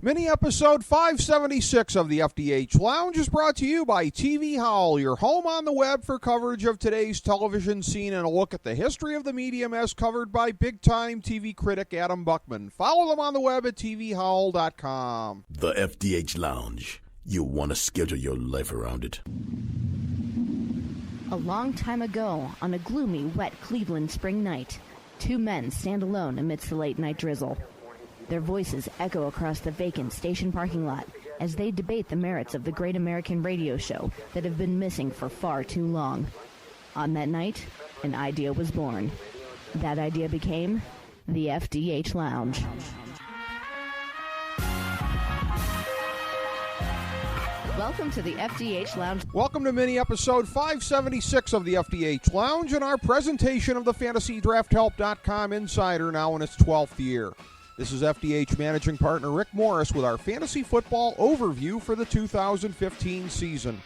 Mini episode 576 of the FDH Lounge is brought to you by TV Howl, your home on the web for coverage of today's television scene and a look at the history of the medium as covered by big-time TV critic Adam Buckman. Follow them on the web at tvhowl.com. The FDH Lounge. You'll want to schedule your life around it. A long time ago, on a gloomy, wet Cleveland spring night, two men stand alone amidst the late-night drizzle. Their voices echo across the vacant station parking lot as they debate the merits of the great American radio show that have been missing for far too long. On that night, an idea was born. That idea became the FDH Lounge. Welcome to the FDH Lounge. Welcome to mini episode 576 of the FDH Lounge and our presentation of the FantasyDraftHelp.com Insider, now in its 12th year. This is FDH Managing Partner Rick Morris with our fantasy football overview for the 2015 season.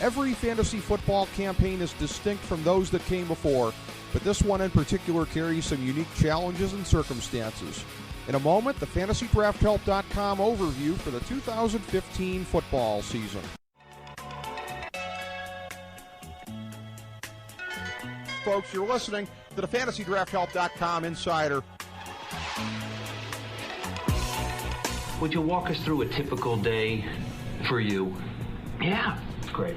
Every fantasy football campaign is distinct from those that came before, but this one in particular carries some unique challenges and circumstances. In a moment, the FantasyDraftHelp.com overview for the 2015 football season. Folks, you're listening to the FantasyDraftHelp.com Insider. Would you walk us through a typical day for you? Yeah. Great.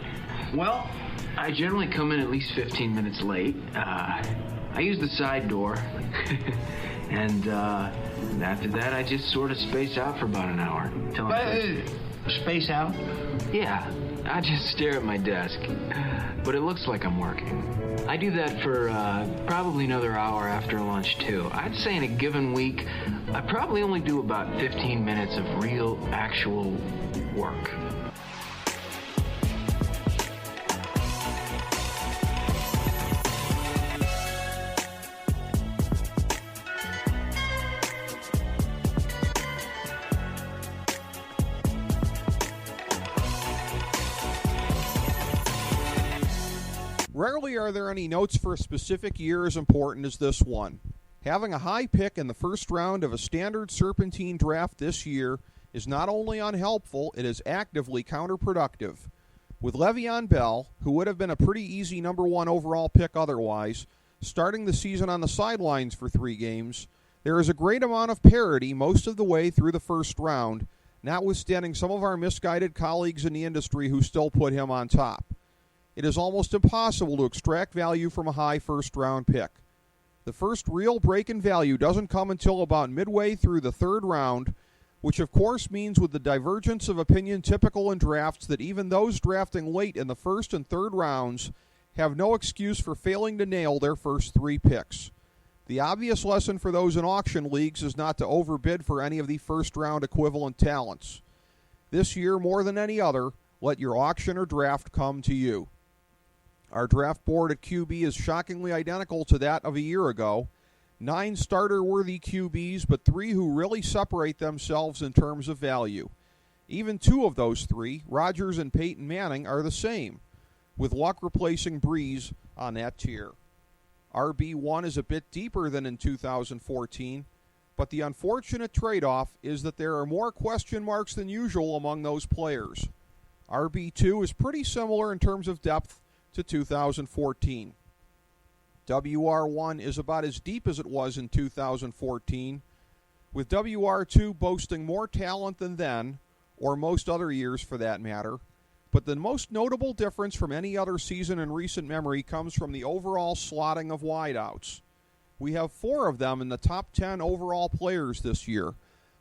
Well, I generally come in at least 15 minutes late. I use the side door. and after that, I just sort of space out for about an hour. Space out? Yeah. I just stare at my desk. But it looks like I'm working. I do that for probably another hour after lunch, too. I'd say in a given week, I probably only do about 15 minutes of real, actual work. Rarely are there any notes for a specific year as important as this one. Having a high pick in the first round of a standard serpentine draft this year is not only unhelpful, it is actively counterproductive. With Le'Veon Bell, who would have been a pretty easy number one overall pick otherwise, starting the season on the sidelines for 3 games, there is a great amount of parity most of the way through the first round, notwithstanding some of our misguided colleagues in the industry who still put him on top. It is almost impossible to extract value from a high first-round pick. The first real break in value doesn't come until about midway through the third round, which of course means with the divergence of opinion typical in drafts that even those drafting late in the first and third rounds have no excuse for failing to nail their first 3 picks. The obvious lesson for those in auction leagues is not to overbid for any of the first-round equivalent talents. This year, more than any other, let your auction or draft come to you. Our draft board at QB is shockingly identical to that of a year ago. 9 starter-worthy QBs, but 3 who really separate themselves in terms of value. Even 2 of those 3, Rodgers and Peyton Manning, are the same, with Luck replacing Breeze on that tier. RB1 is a bit deeper than in 2014, but the unfortunate trade-off is that there are more question marks than usual among those players. RB2 is pretty similar in terms of depth to 2014. WR1 is about as deep as it was in 2014, with WR2 boasting more talent than then, or most other years for that matter, but the most notable difference from any other season in recent memory comes from the overall slotting of wideouts. We have 4 of them in the top 10 overall players this year,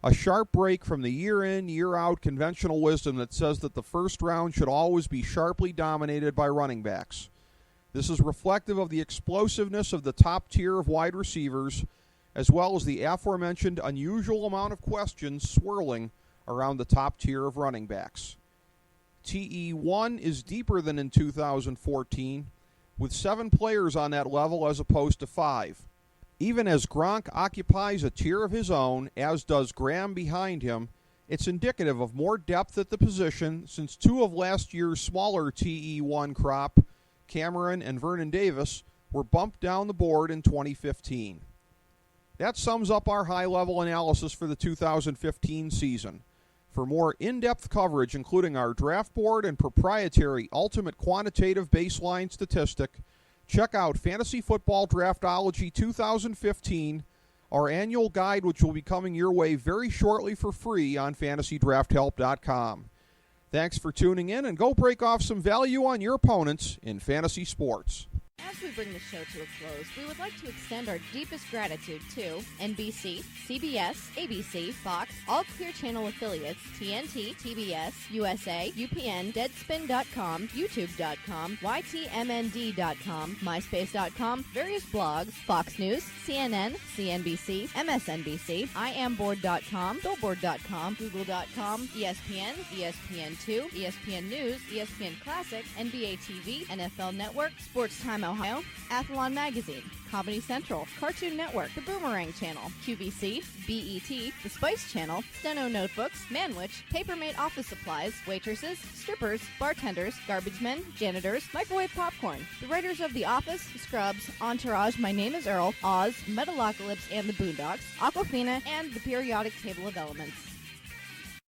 a sharp break from the year-in, year-out conventional wisdom that says that the first round should always be sharply dominated by running backs. This is reflective of the explosiveness of the top tier of wide receivers, as well as the aforementioned unusual amount of questions swirling around the top tier of running backs. TE1 is deeper than in 2014, with 7 players on that level as opposed to 5. Even as Gronk occupies a tier of his own, as does Graham behind him, it's indicative of more depth at the position since 2 of last year's smaller TE1 crop, Cameron and Vernon Davis, were bumped down the board in 2015. That sums up our high-level analysis for the 2015 season. For more in-depth coverage, including our draft board and proprietary ultimate quantitative baseline statistic, check out Fantasy Football Draftology 2015, our annual guide, which will be coming your way very shortly for free on FantasyDraftHelp.com. Thanks for tuning in, and go break off some value on your opponents in fantasy sports. As we bring the show to a close, we would like to extend our deepest gratitude to NBC, CBS, ABC, Fox, all Clear Channel affiliates, TNT, TBS, USA, UPN, Deadspin.com, YouTube.com, YTMND.com, MySpace.com, various blogs, Fox News, CNN, CNBC, MSNBC, IamBoard.com, Billboard.com, Google.com, ESPN, ESPN2, ESPN News, ESPN Classic, NBA TV, NFL Network, Sports Time Ohio, Athlon Magazine, Comedy Central, Cartoon Network, The Boomerang Channel, QVC, BET, The Spice Channel, Steno Notebooks, Manwich, Papermate Office Supplies, waitresses, strippers, bartenders, garbage men, janitors, microwave popcorn, the writers of The Office, Scrubs, Entourage, My Name is Earl, Oz, Metalocalypse and the Boondocks, Aquafina, and the periodic table of elements.